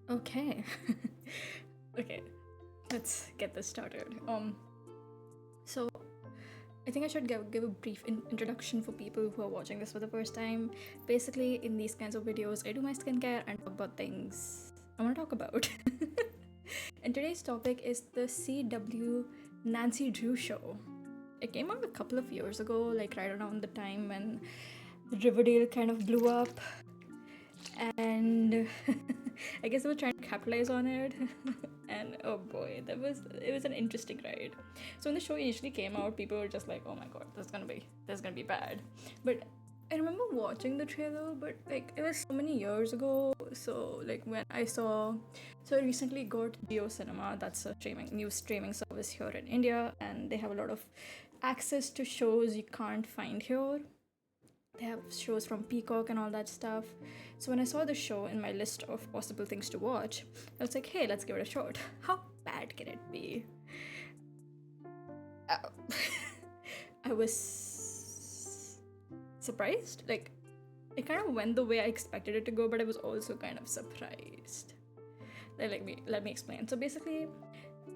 Okay. Okay, let's get this started. So I think I should give a brief introduction for people who are watching this for the first time. Basically, in these kinds of videos, I do my skincare and talk about things I want to talk about. And today's topic is the CW Nancy Drew show. It came out a couple of years ago, like right around the time when Riverdale kind of blew up, and I guess they were trying to capitalize on it. And oh boy, it was an interesting ride. So when the show initially came out, people were just like, "Oh my god, this is gonna be bad." But I remember watching the trailer, but like it was so many years ago. So like when I saw, so I recently got Geo Cinema. That's a new streaming service here in India, and they have a lot of access to shows you can't find here. They have shows from Peacock and all that stuff. So when I saw the show in my list of possible things to watch, I was like, hey, let's give it a shot. How bad can it be? Uh, I was surprised. Like, it kind of went the way I expected it to go, but I was also kind of surprised. Let me explain. So basically,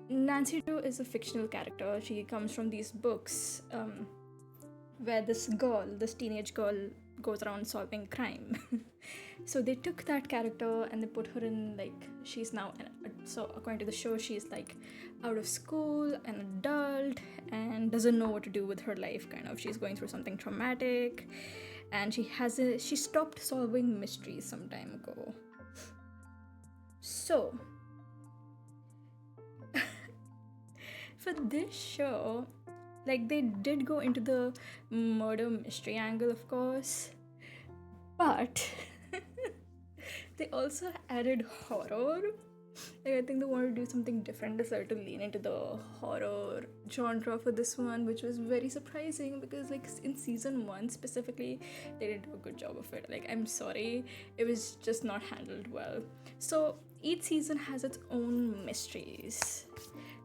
Nancy Drew is a fictional character. She comes from these books where this teenage girl, goes around solving crime. So they took that character and they put her in, like, she's now, so according to the show, she's like out of school, an adult, and doesn't know what to do with her life, kind of. She's going through something traumatic, and she stopped solving mysteries some time ago. So, for this show, like, they did go into the murder mystery angle, of course, but they also added horror. Like, I think they wanted to do something different. They started to lean into the horror genre for this one, which was very surprising because, like, in season 1 specifically, they didn't do a good job of it. Like, I'm sorry, it was just not handled well. So each season has its own mysteries.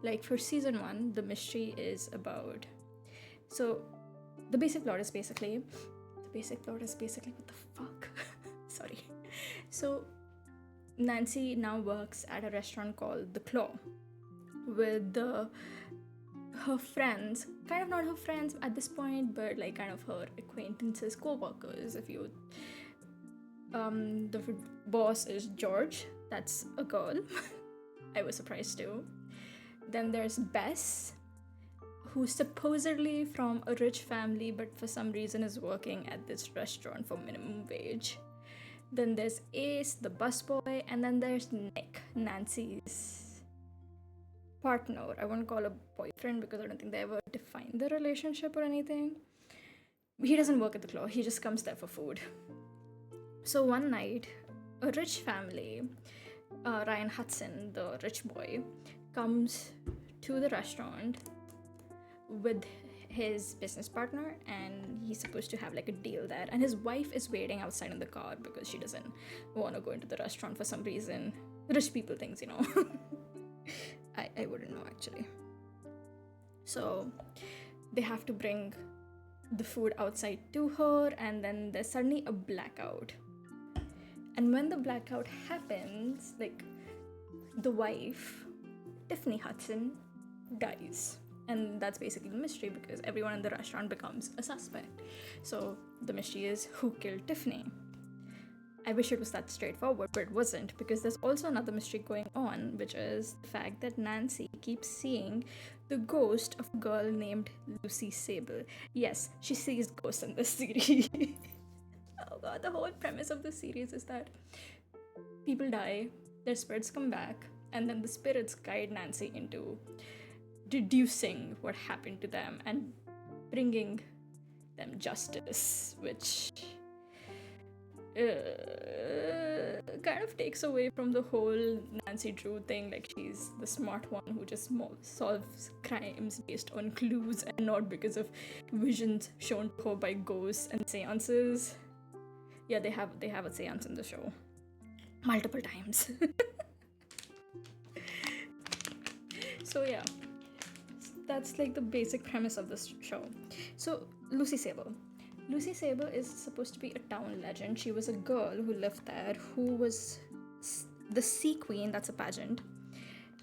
Like, for season 1, the mystery is about, so the basic plot is basically what the fuck? Sorry. So Nancy now works at a restaurant called The Claw with her friends, kind of not her friends at this point, but like kind of her acquaintances, co-workers, if you. The boss is George. That's a girl. I was surprised too. Then there's Bess, who's supposedly from a rich family, but for some reason is working at this restaurant for minimum wage. Then there's Ace, the busboy, and then there's Nick, Nancy's partner. I won't call a boyfriend because I don't think they ever define the relationship or anything. He doesn't work at the Claw, he just comes there for food. So one night, a rich family, Ryan Hudson, the rich boy, comes to the restaurant with his business partner, and he's supposed to have like a deal there, and his wife is waiting outside in the car because she doesn't want to go into the restaurant for some reason. Rich people things, you know. I wouldn't know actually. So they have to bring the food outside to her, and then there's suddenly a blackout. And when the blackout happens, like, the wife, Tiffany Hudson, dies. And that's basically the mystery because everyone in the restaurant becomes a suspect. So the mystery is who killed Tiffany. I wish it was that straightforward, but it wasn't, because there's also another mystery going on, which is the fact that Nancy keeps seeing the ghost of a girl named Lucy Sable. Yes, she sees ghosts in this series. Oh god, the whole premise of the series is that people die, their spirits come back, and then the spirits guide Nancy into deducing what happened to them and bringing them justice, which kind of takes away from the whole Nancy Drew thing. Like, she's the smart one who just solves crimes based on clues and not because of visions shown to her by ghosts and seances. Yeah, they have a seance in the show multiple times. So yeah, that's like the basic premise of this show. So Lucy Sable is supposed to be a town legend. She was a girl who lived there who was the Sea Queen, that's a pageant.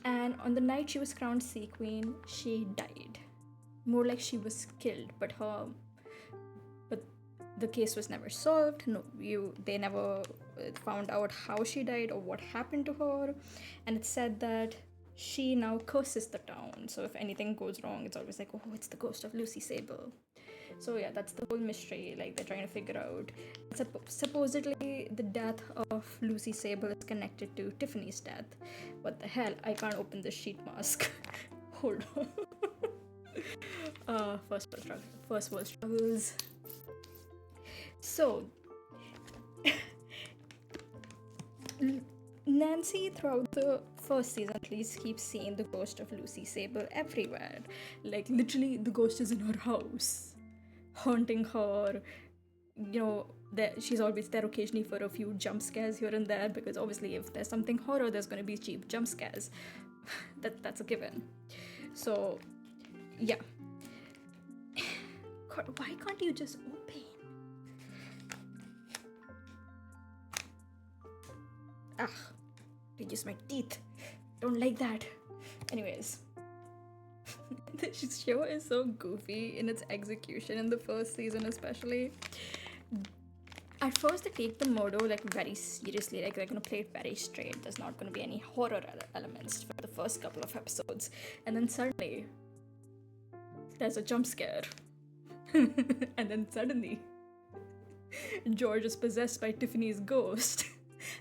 And on the night she was crowned Sea Queen, she died. More like she was killed, but the case was never solved. No, they never found out how she died or what happened to her. And it's said that she now curses the town. So if anything goes wrong, it's always like, oh, it's the ghost of Lucy Sable. So yeah, that's the whole mystery. Like, they're trying to figure out. Supposedly, the death of Lucy Sable is connected to Tiffany's death. What the hell? I can't open this sheet mask. Hold on. First world struggles. So, Nancy, throughout the first season at least, keeps seeing the ghost of Lucy Sable everywhere. Like, literally, the ghost is in her house, haunting her. You know, she's always there occasionally for a few jump scares here and there, because obviously if there's something horror, there's going to be cheap jump scares. That's a given. So, yeah. God, why can't you just open? They use my teeth. Don't like that. Anyways. This show is so goofy in its execution in the first season especially. At first they take the murder like very seriously, like they're gonna play it very straight. There's not gonna be any horror elements for the first couple of episodes. And then suddenly there's a jump scare. And then suddenly George is possessed by Tiffany's ghost.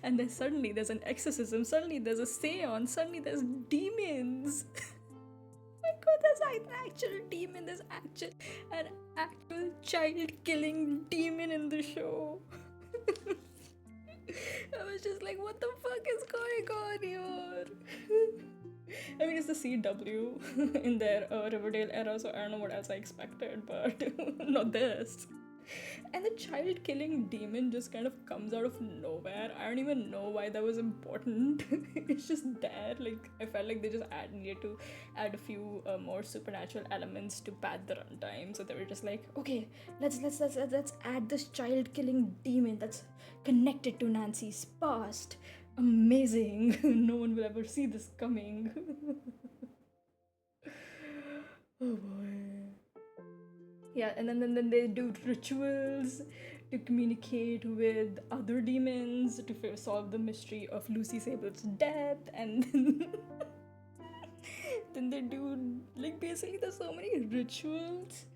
And then suddenly there's an exorcism, suddenly there's a seance, suddenly there's demons. Oh my god, there's an actual demon, there's an actual child-killing demon in the show. I was just like, what the fuck is going on here? I mean, it's the CW in their Riverdale era, so I don't know what else I expected, but not this. And the child-killing demon just kind of comes out of nowhere. I don't even know why that was important. It's just there. Like, I felt like they just needed to add a few more supernatural elements to pad the runtime. So they were just like, okay, let's add this child-killing demon that's connected to Nancy's past. Amazing. No one will ever see this coming. Oh boy. Yeah, and then they do rituals to communicate with other demons to solve the mystery of Lucy Sable's death, and then they do, like, basically there's so many rituals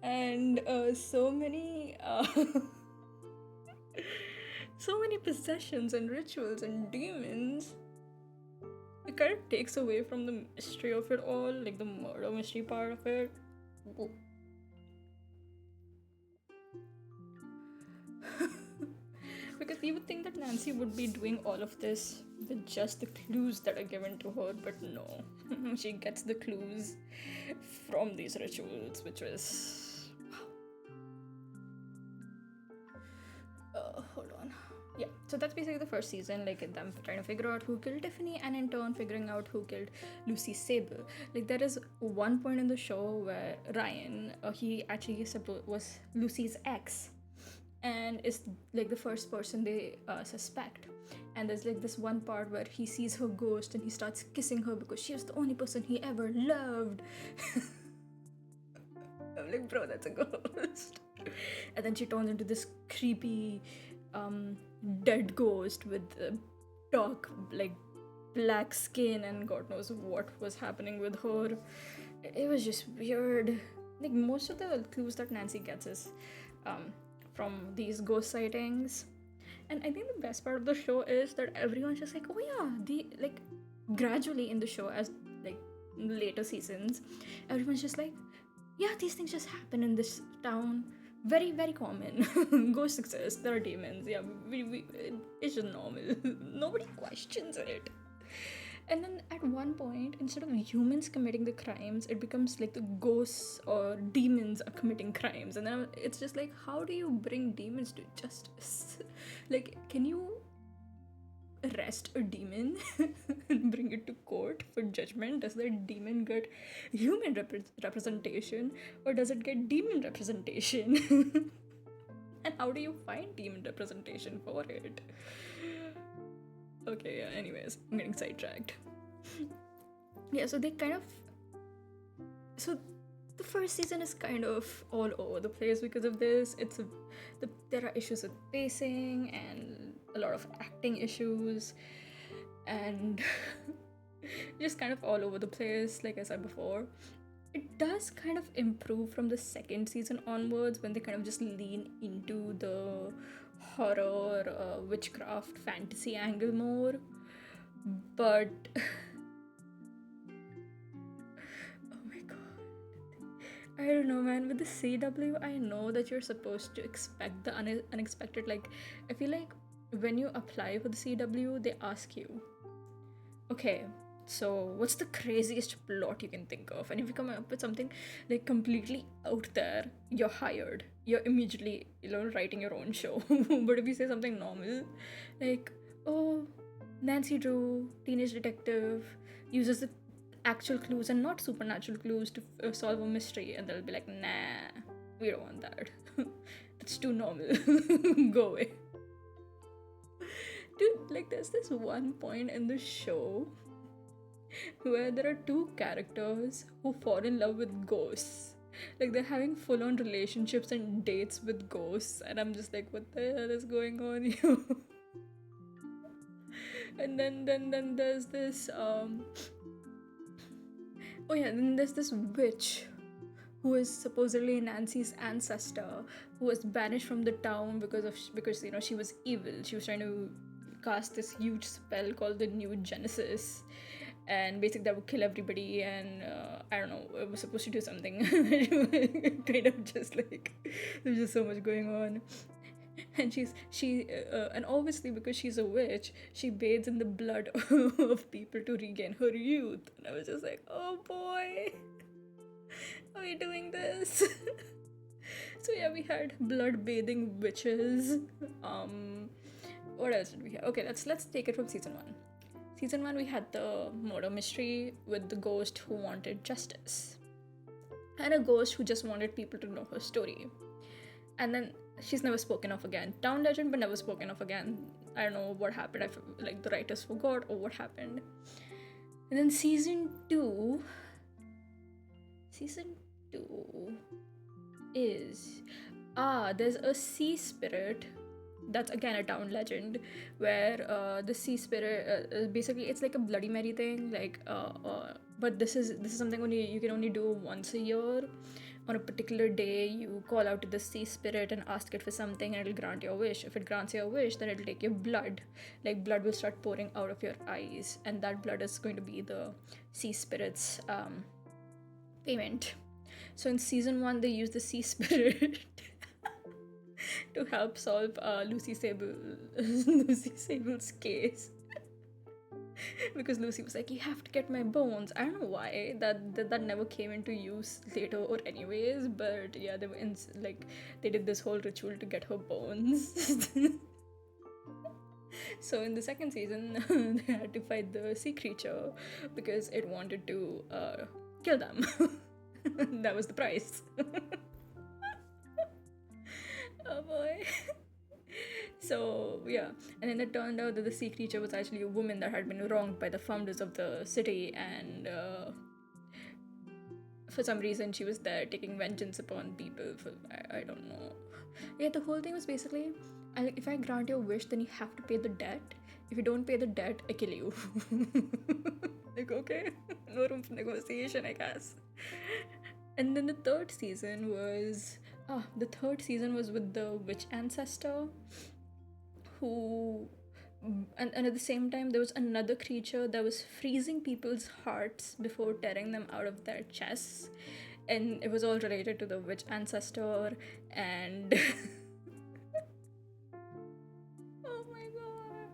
and so many possessions and rituals and demons. It kind of takes away from the mystery of it all, like the murder mystery part of it. Because you would think that Nancy would be doing all of this with just the clues that are given to her, but no. She gets the clues from these rituals, which was... wow. Hold on. Yeah, so that's basically the first season, like them trying to figure out who killed Tiffany, and in turn figuring out who killed Lucy Sable. Like, there is one point in the show where Ryan, he actually was Lucy's ex, and is like the first person they suspect. And there's like this one part where he sees her ghost and he starts kissing her because she was the only person he ever loved. I'm like, bro, that's a ghost. And then she turns into this creepy dead ghost with dark, like, black skin, and God knows what was happening with her. It was just weird. Like, most of the clues that Nancy gets is from these ghost sightings. And I think the best part of the show is that everyone's just like, oh yeah, like, gradually in the show, as like later seasons, everyone's just like, yeah, these things just happen in this town. Very, very common. Ghosts exist, there are demons, yeah, it's just normal. Nobody questions it. And then at one point, instead of humans committing the crimes, it becomes like the ghosts or demons are committing crimes. And then it's just like, how do you bring demons to justice? Like, can you arrest a demon and bring it to court for judgment? Does that demon get human representation, or does it get demon representation? And how do you find demon representation for it? Okay, yeah, anyways, I'm getting sidetracked. Yeah, so they kind of. So the first season is kind of all over the place because of this. There are issues with pacing and a lot of acting issues, and just kind of all over the place, like I said before. It does kind of improve from the second season onwards when they kind of just lean into the horror, witchcraft, fantasy angle more. But oh my god, I don't know, man. With the CW, I know that you're supposed to expect the unexpected. Like, I feel like when you apply for the CW, they ask you, okay, so what's the craziest plot you can think of? And if you come up with something like completely out there, you're hired. You're immediately, writing your own show. But if you say something normal, like, oh, Nancy Drew, teenage detective, uses the actual clues and not supernatural clues to solve a mystery, and they'll be like, nah, we don't want that. That's too normal. Go away. Dude, like, there's this one point in the show where there are two characters who fall in love with ghosts. Like, they're having full-on relationships and dates with ghosts, and I'm just like, what the hell is going on here? And then there's this oh yeah, then there's this witch who is supposedly Nancy's ancestor, who was banished from the town because she was evil. She was trying to cast this huge spell called the New Genesis, and basically that would kill everybody. And I don't know, it was supposed to do something. Kind of just like there's just so much going on. And and obviously because she's a witch, she bathes in the blood of people to regain her youth. And I was just like, oh boy, are we doing this? So yeah, we had blood bathing witches. What else did we have? Okay, let's take it from season 1. Season 1, we had the murder mystery with the ghost who wanted justice, and a ghost who just wanted people to know her story. And then she's never spoken of again. Town legend, but never spoken of again. I don't know what happened. I feel like the writers forgot or what happened. And then season 2 is there's a sea spirit. That's again a town legend where the sea spirit basically it's like a Bloody Mary thing, like but this is something only you can only do once a year. On a particular day, you call out to the sea spirit and ask it for something, and it'll grant your wish. If it grants your wish, then it'll take your blood. Like, blood will start pouring out of your eyes, and that blood is going to be the sea spirit's payment. So in season 1, they use the sea spirit to help solve Lucy Sable's case. Because Lucy was like, you have to get my bones. I don't know why that never came into use later or anyways, but yeah, they did this whole ritual to get her bones. So in the second season, they had to fight the sea creature because it wanted to kill them. That was the price. Oh boy. So yeah, and then it turned out that the sea creature was actually a woman that had been wronged by the founders of the city, and for some reason she was there taking vengeance upon people. I don't know. Yeah, the whole thing was basically, if I grant your wish, then you have to pay the debt. If you don't pay the debt, I kill you. Like, okay, no room for negotiation, I guess. And then the third season was with the witch ancestor, who and at the same time there was another creature that was freezing people's hearts before tearing them out of their chests, and it was all related to the witch ancestor. And oh my god,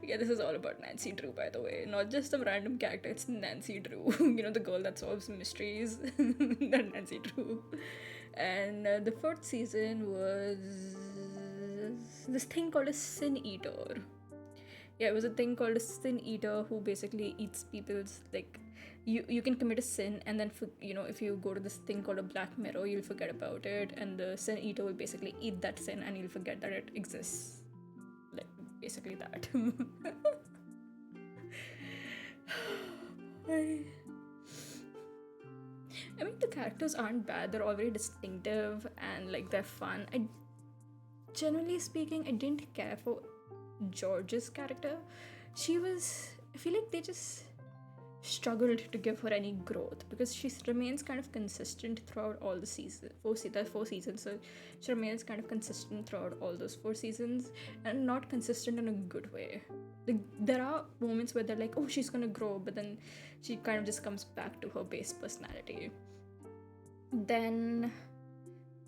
yeah, this is all about Nancy Drew, by the way, not just some random character. It's Nancy Drew. The girl that solves mysteries. That Nancy Drew. And the fourth season was this thing called a sin eater. Yeah, it was a thing called a sin eater who basically eats people's, like, you can commit a sin, and then if you go to this thing called a black mirror, you'll forget about it, and the sin eater will basically eat that sin and you'll forget that it exists. Like, basically that. characters aren't bad. They're all very distinctive and like they're fun. Generally speaking, I didn't care for George's character. I feel like they just struggled to give her any growth because she remains kind of consistent throughout all the seasons. Four seasons, so she remains kind of consistent throughout all those 4 seasons, and not consistent in a good way. Like, there are moments where they're like, oh, she's gonna grow, but then she kind of just comes back to her base personality. Then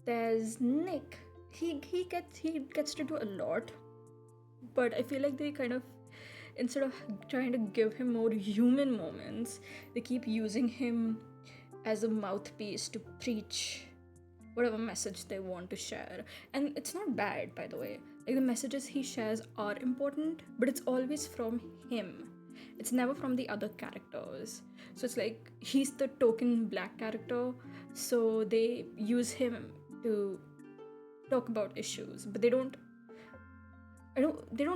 there's Nick. He gets to do a lot, but I feel like they kind of, instead of trying to give him more human moments, they keep using him as a mouthpiece to preach whatever message they want to share. And it's not bad, by the way. Like, the messages he shares are important, but it's always from him. It's never from the other characters. So it's like he's the token black character, so they use him to talk about issues, but they don't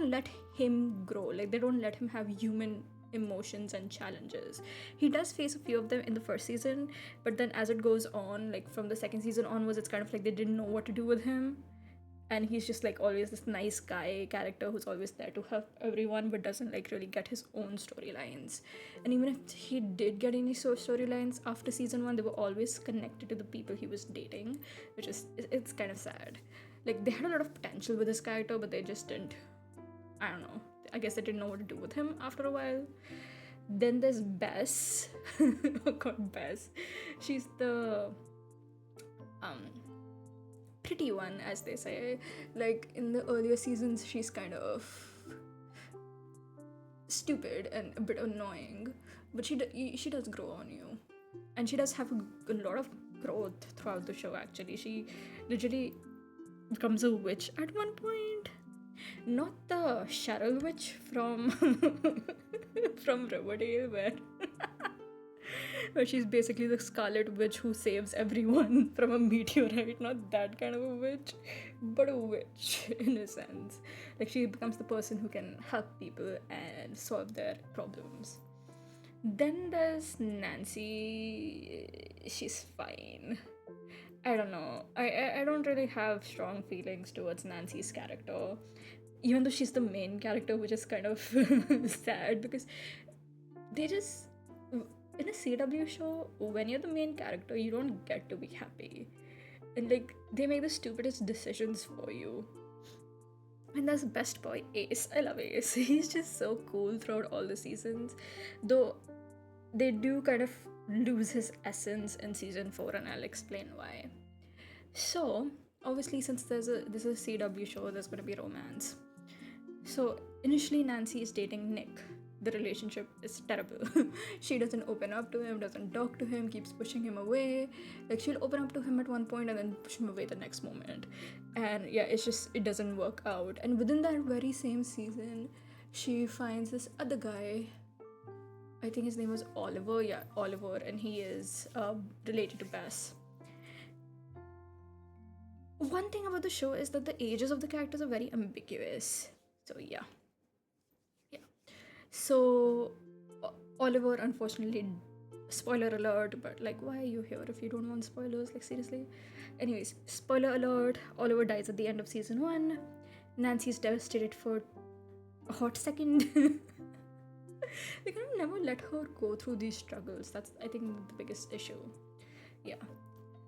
let him grow. Like, they don't let him have human emotions and challenges. He does face a few of them in the first season, but then as it goes on, like from the second season onwards, it's kind of like they didn't know what to do with him, and he's just like always this nice guy character who's always there to help everyone, but doesn't like really get his own storylines. And even if he did get any storylines after season 1, they were always connected to the people he was dating, which is, it's kind of sad. Like, they had a lot of potential with this character, but they just didn't. I don't know. I guess they didn't know what to do with him after a while. Then there's Bess. Oh god, Bess. She's the pretty one, as they say. Like, in the earlier seasons, she's kind of stupid and a bit annoying, but she does grow on you, and she does have a lot of growth throughout the show. Actually, she literally becomes a witch at one point. Not the Cheryl witch from from Riverdale, where she's basically the Scarlet Witch who saves everyone from a meteorite. Not that kind of a witch, but a witch in a sense. Like, she becomes the person who can help people and solve their problems. Then there's Nancy. She's fine. I don't know. I don't really have strong feelings towards Nancy's character, even though she's the main character, which is kind of sad because they just, in a CW show, when you're the main character, you don't get to be happy, and like, they make the stupidest decisions for you. And that's best boy Ace. I love Ace. He's just so cool throughout all the seasons, though they do kind of lose his essence in season 4, and I'll explain why. So obviously, since this is a CW show, there's going to be romance. So initially, Nancy is dating Nick. The relationship is terrible. She doesn't open up to him, doesn't talk to him, keeps pushing him away. Like, she'll open up to him at one point and then push him away the next moment. And yeah, it doesn't work out. And within that very same season, she finds this other guy. I think his name was Oliver. Yeah, Oliver, and he is related to Bess. One thing about the show is that the ages of the characters are very ambiguous. So yeah. So Oliver, unfortunately, spoiler alert, but like, why are you here if you don't want spoilers? Like, seriously? Anyways, spoiler alert, Oliver dies at the end of season 1. Nancy's devastated for a hot second. They kind of never let her go through these struggles. That's, I think, the biggest issue. Yeah.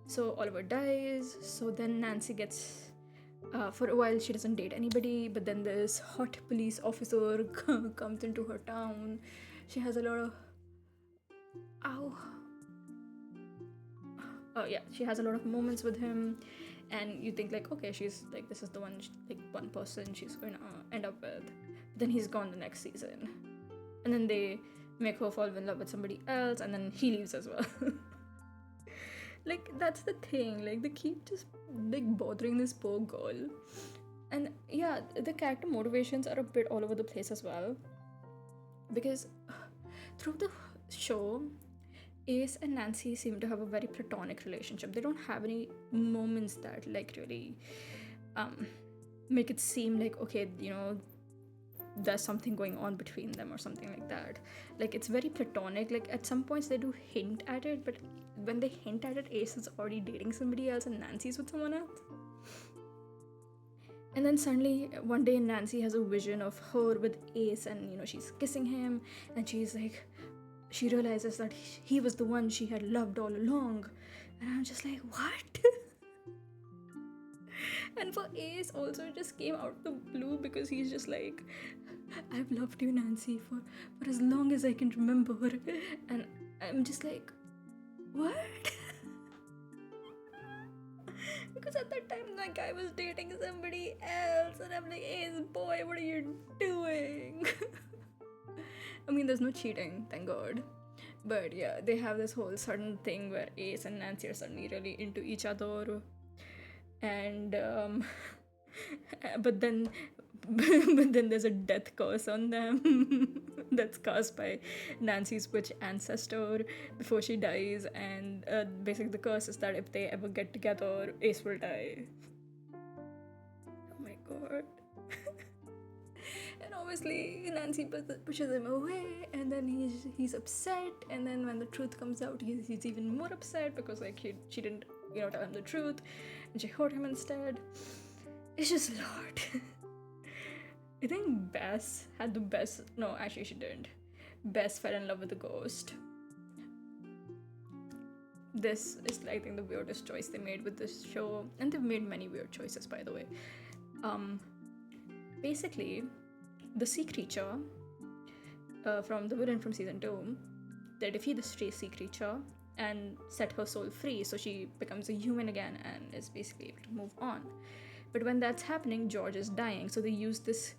So Oliver dies. So then Nancy gets, for a while, she doesn't date anybody. But then this hot police officer comes into her town. She has a lot of... Oh yeah, she has a lot of moments with him. And you think like, okay, she's like, this is the one, like, one person she's going to end up with. But then he's gone the next season. And then they make her fall in love with somebody else, and then he leaves as well. Like, that's the thing. Like, they keep just like bothering this poor girl. And yeah, the character motivations are a bit all over the place as well. Because through the show, Ace and Nancy seem to have a very platonic relationship. They don't have any moments that like really make it seem like, okay, you know, there's something going on between them or something like that. Like, it's very platonic. Like, at some points they do hint at it, but when they hint at it, Ace is already dating somebody else and Nancy's with someone else. And then suddenly one day Nancy has a vision of her with Ace, and she's kissing him, and she's like, she realizes that he was the one she had loved all along. And I'm just like, what? And for Ace also, it just came out of the blue, because he's just like, I've loved you, Nancy, for as long as I can remember. And I'm just like, what? Because at that time, that guy was dating somebody else, and I'm like, Ace, boy, what are you doing? I mean, there's no cheating, thank God. But yeah, they have this whole sudden thing where Ace and Nancy are suddenly really into each other. And but then there's a death curse on them that's caused by Nancy's witch ancestor before she dies, and basically the curse is that if they ever get together, Ace will die. Oh my god. And obviously Nancy pushes him away, and then he's upset, and then when the truth comes out, he's even more upset, because like she didn't tell him the truth, and she hurt him instead. It's just a lot. I think Bess had the best. No, actually she didn't. Bess fell in love with a ghost. This is, I think, the weirdest choice they made with this show, and they've made many weird choices, by the way. Basically, the sea creature from the villain from season 2, they defeat the sea creature and set her soul free, so she becomes a human again and is basically able to move on. But when that's happening, George is dying, so they use this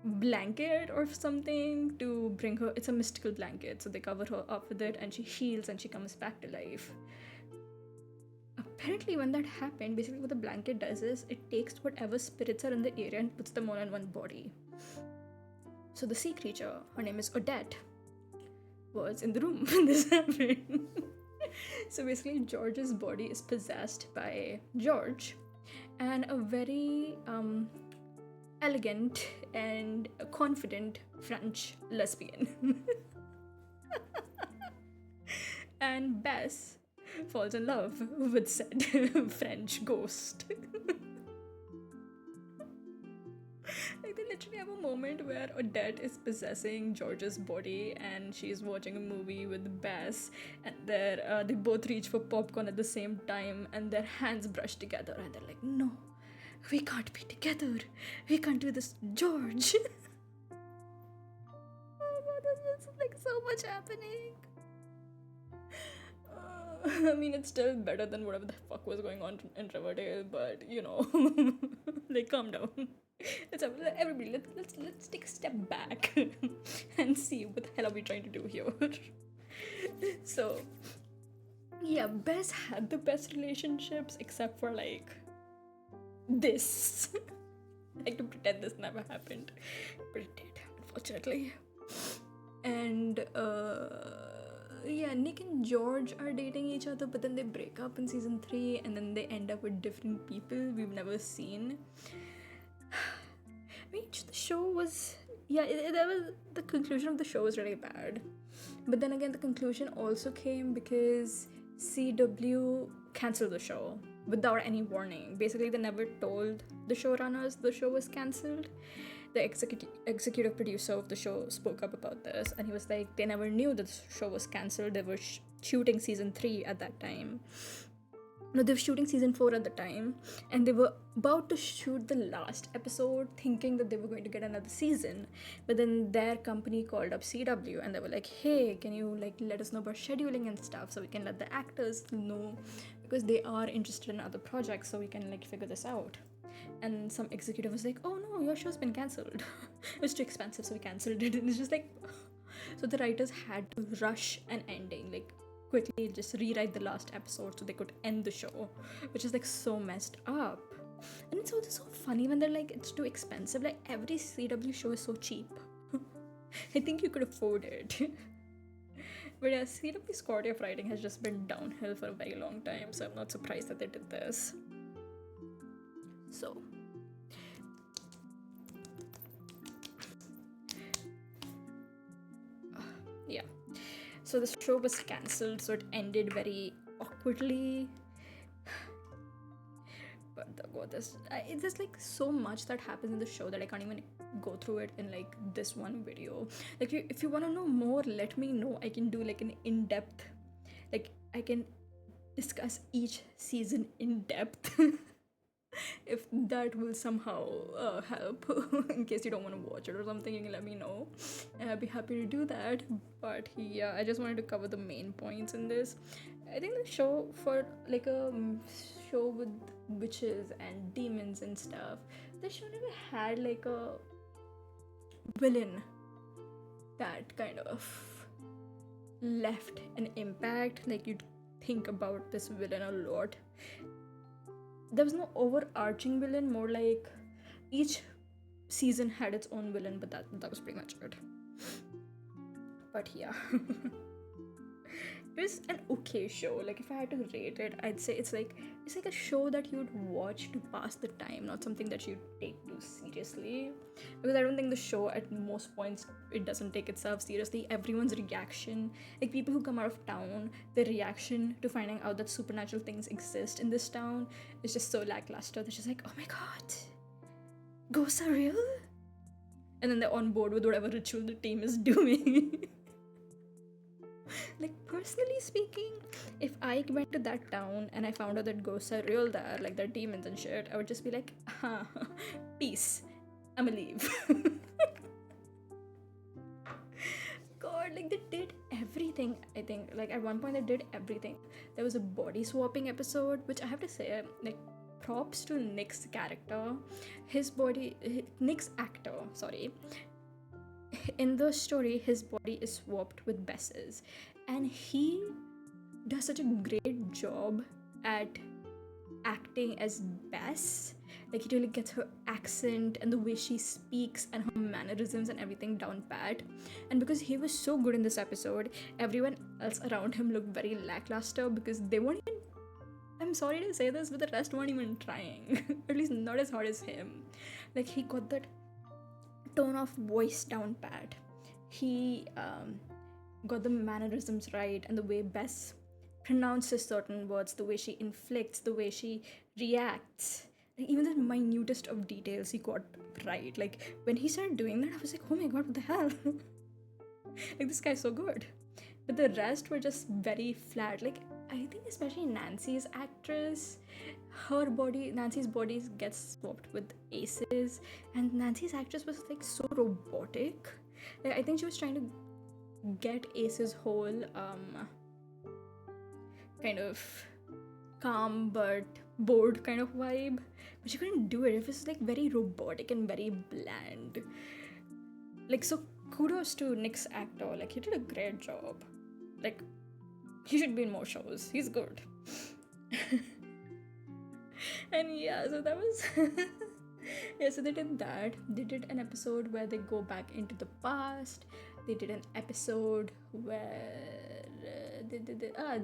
blanket or something to bring her. It's a mystical blanket, so they cover her up with it, and she heals and she comes back to life. Apparently, when that happened, basically what the blanket does is it takes whatever spirits are in the area and puts them all in one body. So the sea creature, her name is Odette, was in the room when this happened. So basically, George's body is possessed by George, and a very elegant and confident French lesbian. And Bess falls in love with said French ghost. Like, they literally have a moment where Odette is possessing George's body, and she's watching a movie with Bess, and they both reach for popcorn at the same time, and their hands brush together, and they're like, no, we can't be together, we can't do this, George. Oh god, there's like so much happening. I mean, it's still better than whatever the fuck was going on in Riverdale, but like, calm down. Everybody, let's take a step back and see what the hell are we trying to do here. So yeah, Bess had the best relationships, except for like this. I like to pretend this never happened, but it did, unfortunately. And yeah, Nick and George are dating each other, but then they break up in season 3, and then they end up with different people we've never seen. The show was, that was, the conclusion of the show was really bad. But then again, the conclusion also came because CW cancelled the show without any warning. Basically, they never told the showrunners the show was cancelled. The executive producer of the show spoke up about this, and he was like, they never knew that the show was cancelled. They were shooting season 3 at that time. No, they were shooting season 4 at the time, and they were about to shoot the last episode, thinking that they were going to get another season. But then their company called up CW, and they were like, hey, can you like let us know about scheduling and stuff, so we can let the actors know, because they are interested in other projects, so we can like figure this out. And some executive was like, oh no, your show's been cancelled. It was too expensive, so we cancelled it. And it's just like, so the writers had to rush an ending, like quickly just rewrite the last episode so they could end the show, which is like so messed up. And it's also so funny when they're like, it's too expensive. Like, every CW show is so cheap. I think you could afford it. But yeah, CW's quality of writing has just been downhill for a very long time, so I'm not surprised that they did this. So Yeah. So the show was cancelled, so it ended very awkwardly. But there's like so much that happens in the show that I can't even go through it in like this one video. Like, if you want to know more, let me know. I can do like an in-depth, like I can discuss each season in depth. If that will somehow help, in case you don't want to watch it or something, you can let me know, and I'd be happy to do that. But yeah, I just wanted to cover the main points in this. I think the show, for like a show with witches and demons and stuff, the show never had like a villain that kind of left an impact. Like, you'd think about this villain a lot. There was no overarching villain, more like each season had its own villain, but that was pretty much it. But yeah. It was an okay show. Like, if I had to rate it, I'd say it's like a show that you'd watch to pass the time, not something that you take too seriously. Because I don't think the show, at most points, it doesn't take itself seriously. Everyone's reaction, like people who come out of town, their reaction to finding out that supernatural things exist in this town is just so lackluster. They're just like, oh my god, ghosts are real? And then they're on board with whatever ritual the team is doing. Like, personally speaking, if I went to that town and I found out that ghosts are real there, like they're demons and shit, I would just be like, peace, I'ma leave. God, like, they did everything. I think, like, at one point they did everything. There was a body swapping episode, which I have to say, like, props to Nick's character. Nick's actor, sorry. In the story, his body is swapped with Bess's, and he does such a great job at acting as Bess. Like, he really gets her accent and the way she speaks and her mannerisms and everything down pat. And because he was so good in this episode, everyone else around him looked very lackluster, because they weren't even, I'm sorry to say this, but the rest weren't even trying. At least not as hard as him. Like, he got that tone of voice down pat. He got the mannerisms right, and the way Bess pronounces certain words, the way she inflicts, the way she reacts, like, even the minutest of details he got right. Like, when he started doing that, I was like, oh my god, what the hell? Like, this guy's so good. But the rest were just very flat. Like, I think especially Nancy's actress, Nancy's body gets swapped with Ace's, and Nancy's actress was like so robotic. Like, I think she was trying to get Ace's whole kind of calm but bored kind of vibe, but she couldn't do it. It was like very robotic and very bland. Like, so kudos to Nick's actor. Like, he did a great job. Like, he should be in more shows. He's good. And yeah, so that was yeah, so they did that. They did an episode where they go back into the past. They did an episode where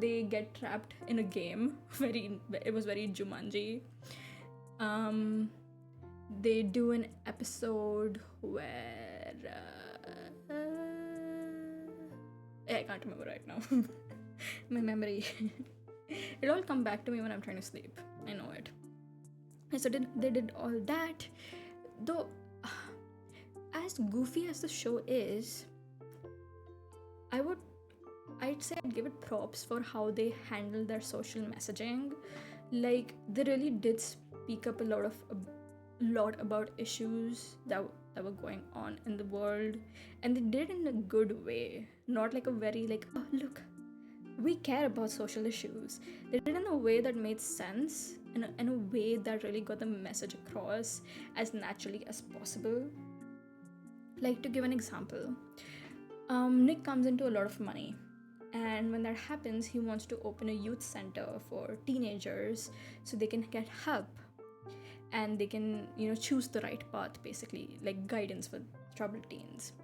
they get trapped in a game. It was very Jumanji. They do an episode where I can't remember right now. My memory. It'll all come back to me when I'm trying to sleep. I know it. So they did all that. Though, as goofy as the show is, I'd say I'd give it props for how they handle their social messaging. Like, they really did speak up a lot about issues that were going on in the world, and they did it in a good way, not like a very like, oh look, we care about social issues. They did it in a way that made sense, in a way that really got the message across as naturally as possible. Like, to give an example, Nick comes into a lot of money, and when that happens, he wants to open a youth center for teenagers so they can get help and they can, choose the right path, basically, like guidance for troubled teens.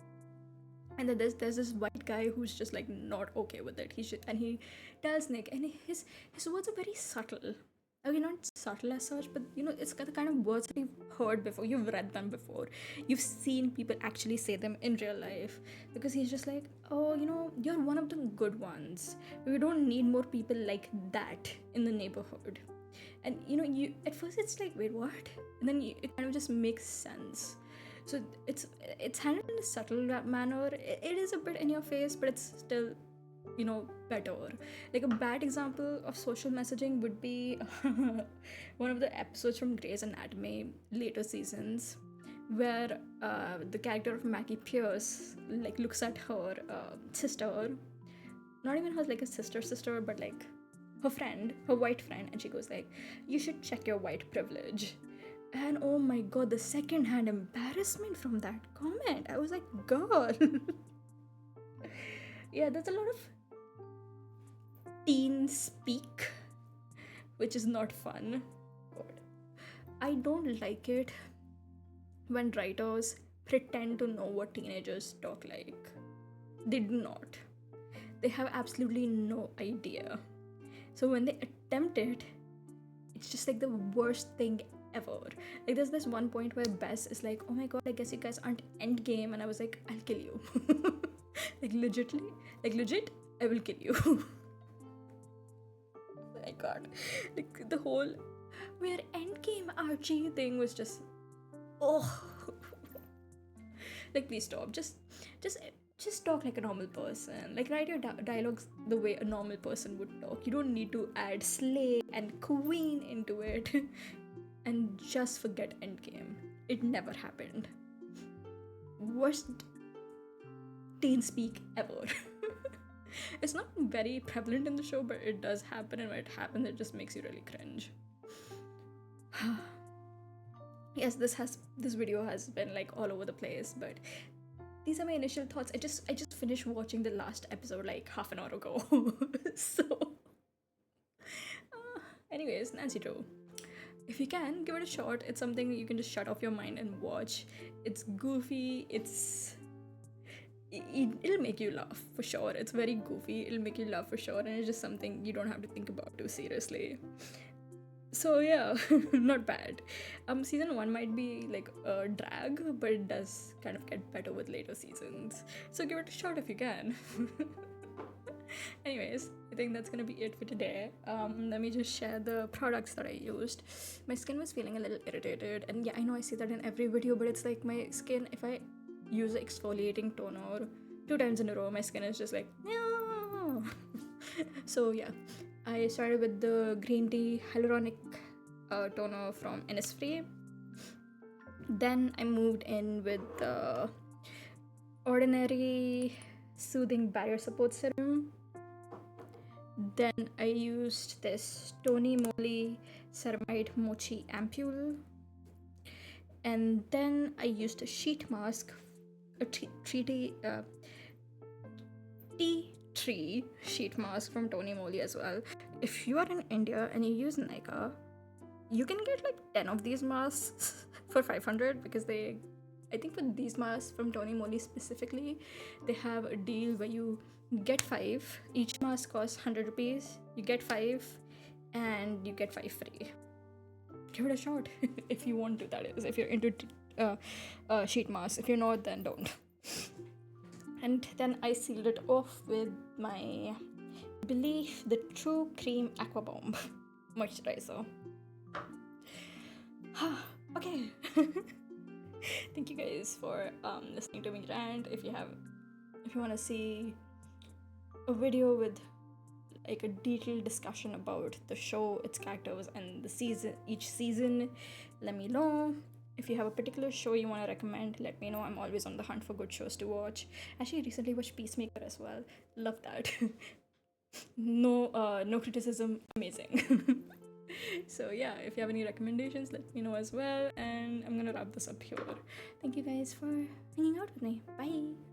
And then there's this white guy who's just like not okay with it. He tells Nick, and his words are very subtle. okay, not subtle as such, but it's got the kind of words that you've heard before, you've read them before, you've seen people actually say them in real life. Because he's just like, oh, you're one of the good ones. We don't need more people like that in the neighborhood. And you at first it's like, wait, what? And then it kind of just makes sense. So it's handled in a subtle manner. It is a bit in your face, but it's still better. Like a bad example of social messaging would be one of the episodes from Grey's Anatomy later seasons, where the character of Maggie Pierce like looks at her sister, not even her like a sister, but like her friend, her white friend, and she goes like, you should check your white privilege. And oh my god, the second-hand embarrassment from that comment, I was like, girl. Yeah, there's a lot of teen speak, which is not fun. God. I don't like it when writers pretend to know what teenagers talk like. They do not. They have absolutely no idea. So when they attempt it, it's just like the worst thing ever. Like there's this one point where Bess is like, oh my god, I guess you guys aren't endgame, and I was like, I'll kill you. Like legit, I will kill you. Oh my god. Like the whole we're endgame Archie thing was just, oh. Like please stop. Just talk like a normal person. Like write your dialogues the way a normal person would talk. You don't need to add slay and queen into it. And just forget endgame. It never happened. Worst teen speak ever. It's not very prevalent in the show, but it does happen, and when it happens, it just makes you really cringe. Yes, this video has been like all over the place, but these are my initial thoughts. I just finished watching the last episode like half an hour ago. So anyways, Nancy Drew, if you can, give it a shot. It's something you can just shut off your mind and watch. It's goofy, it'll make you laugh for sure. It's very goofy, it'll make you laugh for sure, and it's just something you don't have to think about too seriously. So yeah, not bad. Season 1 might be like a drag, but it does kind of get better with later seasons. So give it a shot if you can. Anyways, I think that's gonna be it for today. Let me just share the products that I used. My skin was feeling a little irritated, and yeah, I know I say that in every video, but it's like my skin, if I use the exfoliating toner 2 times in a row, my skin is just like, no. So yeah, I started with the green tea hyaluronic toner from Innisfree. Then I moved in with the ordinary soothing barrier support serum. Then I used this Tony Moly ceramide mochi ampule. And then I used a sheet mask, a tea tree sheet mask from Tony Moly as well. If you are in India and you use Nykaa, you can get like 10 of these masks for 500, because I think for these masks from Tony Moly specifically, they have a deal where you get 5. Each mask costs 100 rupees. You get 5 and you get 5 free. Give it a shot if you want to, that is, if you're into sheet masks. If you're not, then don't. And then I sealed it off with my Belief the True Cream Aqua Bomb moisturizer. Okay. Thank you guys for listening to me rant. If you want to see a video with like a detailed discussion about the show, its characters, and each season, let me know. If you have a particular show you want to recommend, let me know. I'm always on the hunt for good shows to watch. Actually, recently watched Peacemaker as well. Love that. No criticism. Amazing. So yeah, if you have any recommendations, let me know as well. And I'm gonna wrap this up here. Thank you guys for hanging out with me. Bye.